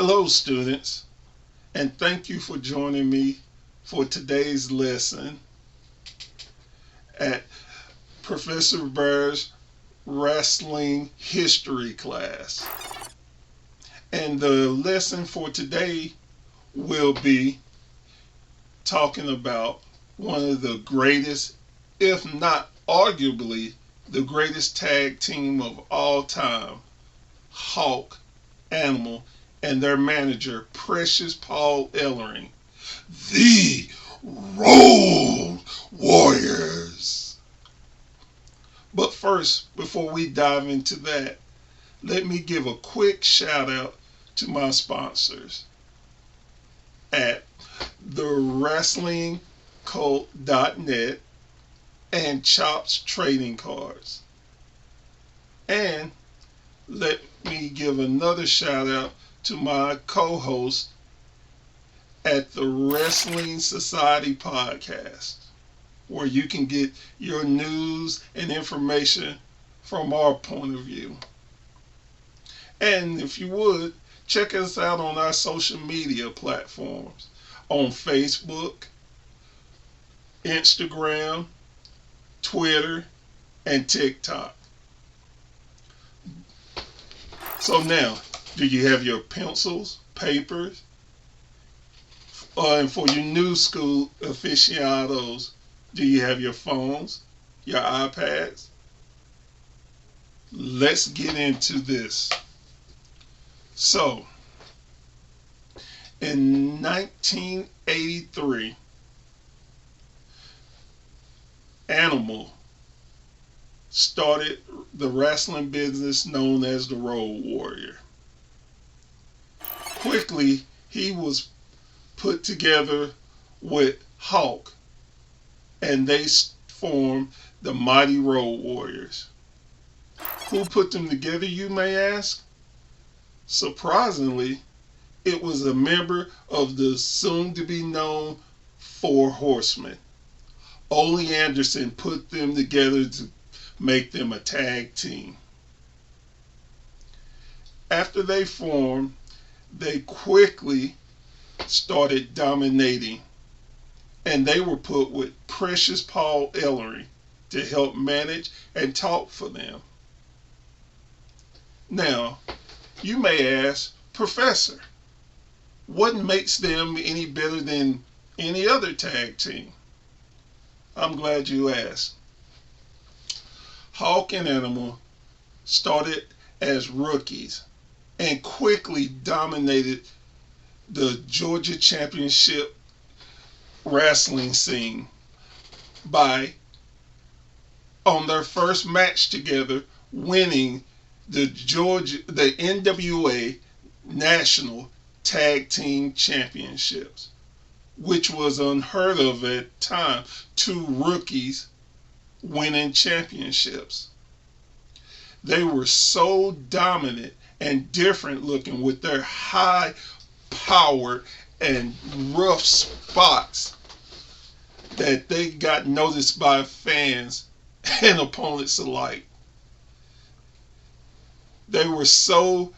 Hello, students, and thank you for joining me for today's lesson at Professor Bear's wrestling history class. And the lesson for today will be talking about one of the greatest, if not arguably the greatest tag team of all time, Hawk, Animal, and their manager, Precious Paul Ellering, the Road Warriors. But first, before we dive into that, let me give a quick shout out to my sponsors at thewrestlingcult.net and Chops Trading Cards. And let me give another shout out to my co-host at the Wrestling Society podcast, where you can get your news and information from our point of view. And if you would, check us out on our social media platforms on Facebook, Instagram, Twitter, and TikTok. So now, do you have your pencils, papers? And for your new school aficionados, do you have your phones, your iPads? Let's get into this. So, in 1983, Animal started the wrestling business known as the Road Warrior. Quickly, he was put together with Hawk, and they formed the Mighty Road Warriors. Who put them together, you may ask? Surprisingly, it was a member of the soon-to-be-known Four Horsemen. Ole Anderson put them together to make them a tag team. After they formed, they quickly started dominating, and they were put with Precious Paul Ellering to help manage and talk for them. Now, you may ask, Professor, what makes them any better than any other tag team? I'm glad you asked. Hawk and Animal started as rookies and quickly dominated the Georgia Championship wrestling scene by, on their first match together, winning the NWA National Tag Team Championships, which was unheard of at the time. Two rookies winning championships. They were so dominant and different looking with their high power and rough spots that they got noticed by fans and opponents alike. They were so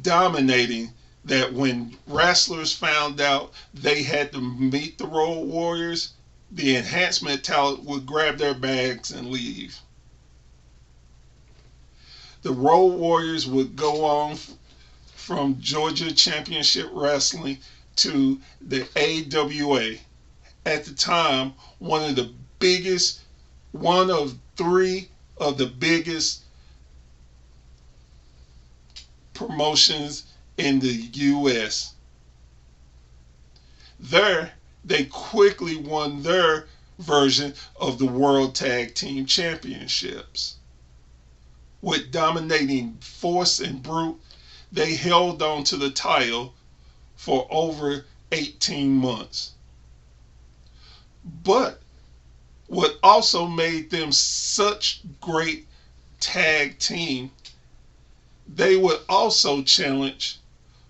dominating that when wrestlers found out they had to meet the Road Warriors, the enhancement talent would grab their bags and leave. The Road Warriors would go on from Georgia Championship Wrestling to the AWA. At the time, one of three of the biggest promotions in the U.S. There, they quickly won their version of the World Tag Team Championships. With dominating force and brute, they held on to the title for over 18 months. But What also made them such great tag team, they would also challenge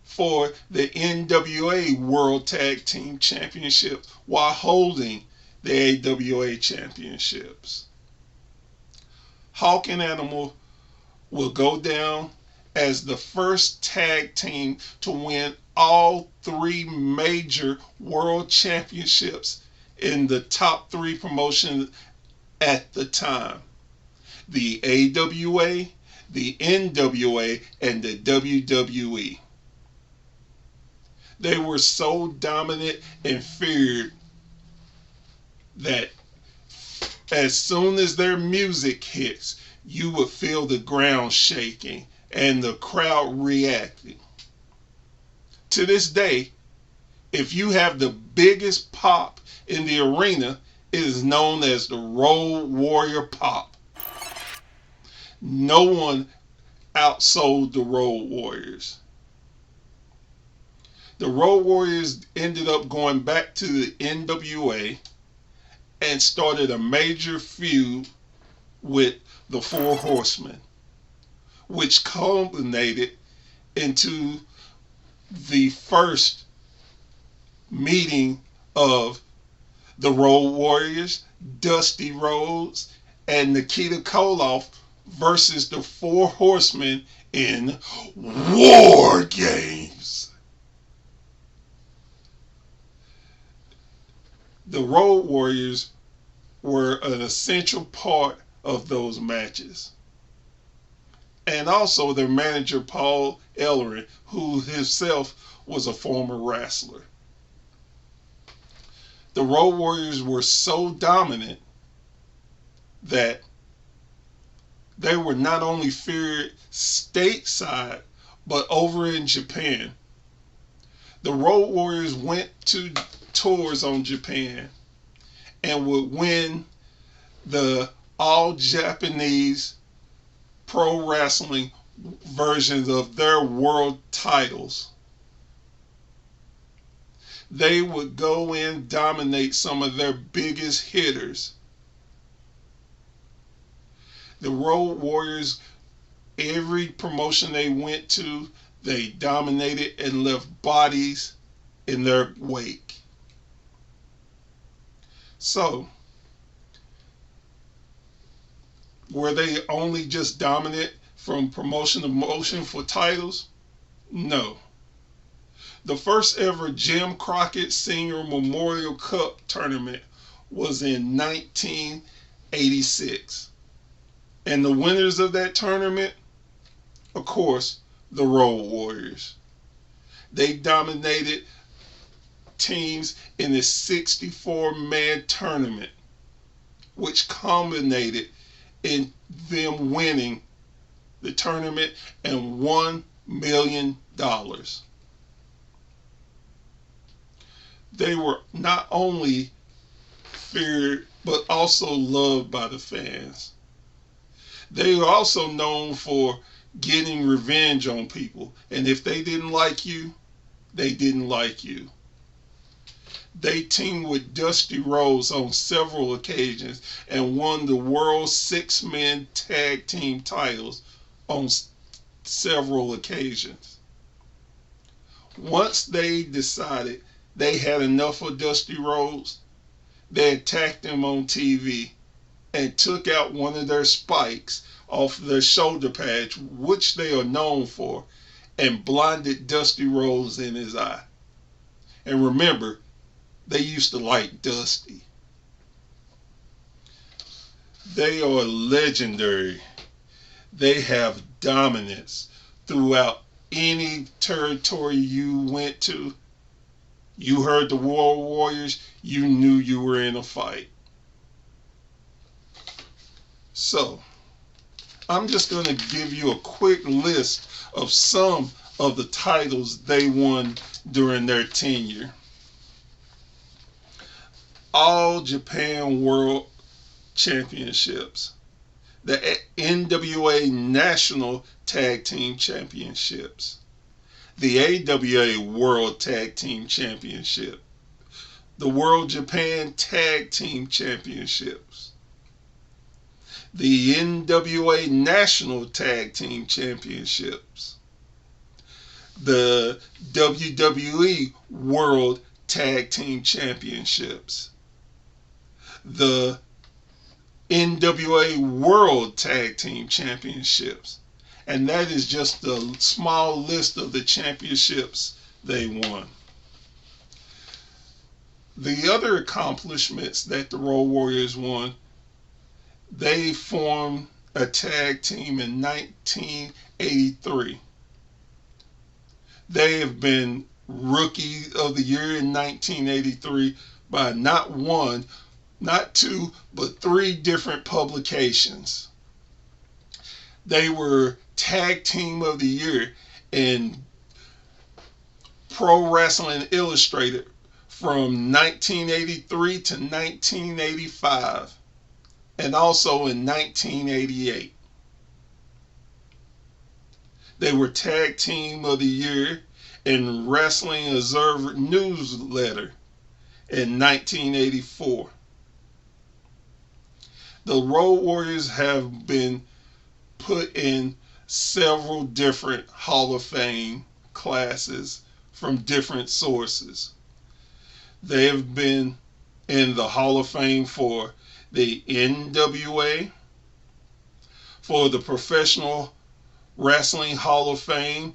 for the NWA World Tag Team Championship while holding the AWA Championships. Hawk and Animal will go down as the first tag team to win all three major world championships in the top three promotions at the time: the AWA, the NWA, and the WWE. They were so dominant and feared that as soon as their music hits, you would feel the ground shaking and the crowd reacting. To this day, if you have the biggest pop in the arena, it is known as the Road Warrior Pop. No one outsold the Road Warriors. The Road Warriors ended up going back to the NWA and started a major feud with the Four Horsemen, which culminated into the first meeting of the Road Warriors, Dusty Rhodes, and Nikita Koloff versus the Four Horsemen in War Games. The Road Warriors were an essential part of those matches. And also their manager, Paul Ellering, who himself was a former wrestler. The Road Warriors were so dominant that they were not only feared stateside, but over in Japan. The Road Warriors went to tours on Japan and would win the all Japanese pro wrestling versions of their world titles. They would go in, dominate some of their biggest hitters. The Road Warriors, every promotion they went to, they dominated and left bodies in their wake. So, were they only just dominant from promotion to promotion for titles? No. The first ever Jim Crockett Senior Memorial Cup tournament was in 1986. And the winners of that tournament, of course, the Road Warriors. They dominated teams in the 64-man tournament, which culminated in them winning the tournament and $1 million. They were not only feared, but also loved by the fans. They were also known for getting revenge on people. And if they didn't like you, they didn't like you. They teamed with Dusty Rhodes on several occasions and won the World Six-Man Tag Team titles on several occasions. Once they decided they had enough of Dusty Rhodes, they attacked him on TV and took out one of their spikes off their shoulder pads, which they are known for, and blinded Dusty Rhodes in his eye. And remember, they used to like Dusty. They are legendary. They have dominance throughout any territory you went to. You heard the War Warriors, you knew you were in a fight. So, I'm just going to give you a quick list of some of the titles they won during their tenure. All Japan World Championships, the NWA National Tag Team Championships, the AWA World Tag Team Championship, the World Japan Tag Team Championships, the NWA National Tag Team Championships, the WWE World Tag Team Championships, the NWA World Tag Team Championships. And that is just a small list of the championships they won. The other accomplishments that the Road Warriors won, they formed a tag team in 1983. They have been Rookie of the Year in 1983 by not one, not two, but three different publications. They were Tag Team of the Year in Pro Wrestling Illustrated from 1983 to 1985, and also in 1988. They were Tag Team of the Year in Wrestling Observer Newsletter in 1984. The Road Warriors have been put in several different Hall of Fame classes from different sources. They have been in the Hall of Fame for the NWA, for the Professional Wrestling Hall of Fame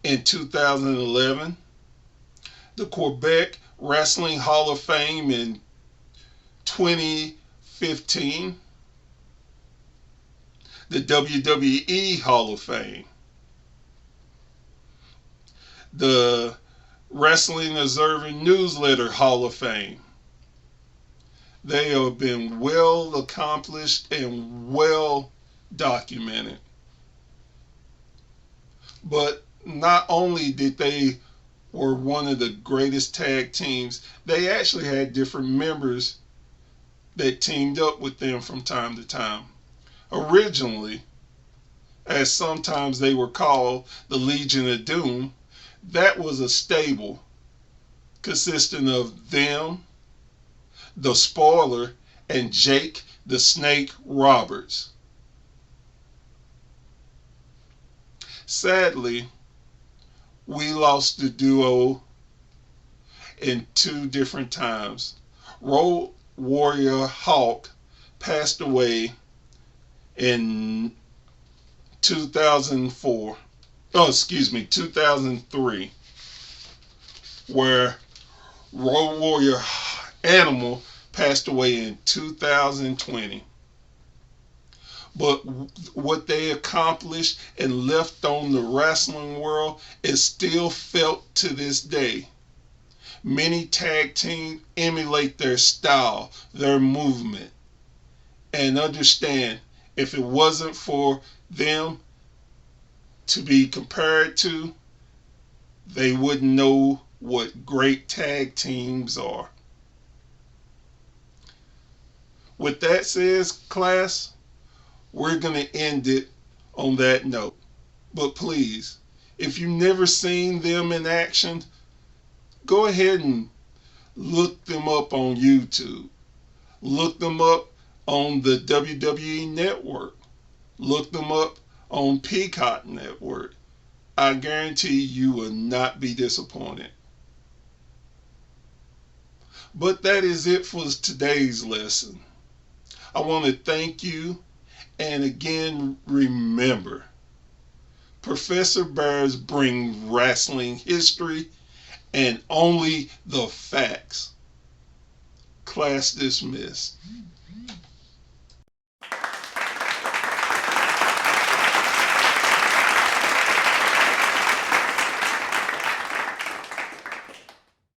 in 2011, the Quebec Wrestling Hall of Fame in 2015, the WWE Hall of Fame, the Wrestling Observer Newsletter Hall of Fame. They have been well accomplished and well documented. But not only did they were one of the greatest tag teams, they actually had different members that teamed up with them from time to time. Originally, as sometimes they were called, the Legion of Doom, that was a stable consisting of them, the Spoiler, and Jake the Snake Roberts. Sadly, we lost the duo in two different times. Road Warrior Hawk passed away in 2003, where Road Warrior Animal passed away in 2020. But what they accomplished and left on the wrestling world is still felt to this day. Many tag teams emulate their style, their movement, and understand if it wasn't for them to be compared to, they wouldn't know what great tag teams are. With that said, class, we're going to end it on that note. But please, if you've never seen them in action, go ahead and look them up on YouTube. Look them up on the WWE Network. Look them up on Peacock Network. I guarantee you will not be disappointed. But that is it for today's lesson. I want to thank you, and again, remember, Professor Bears brings wrestling history and only the facts. Class dismissed.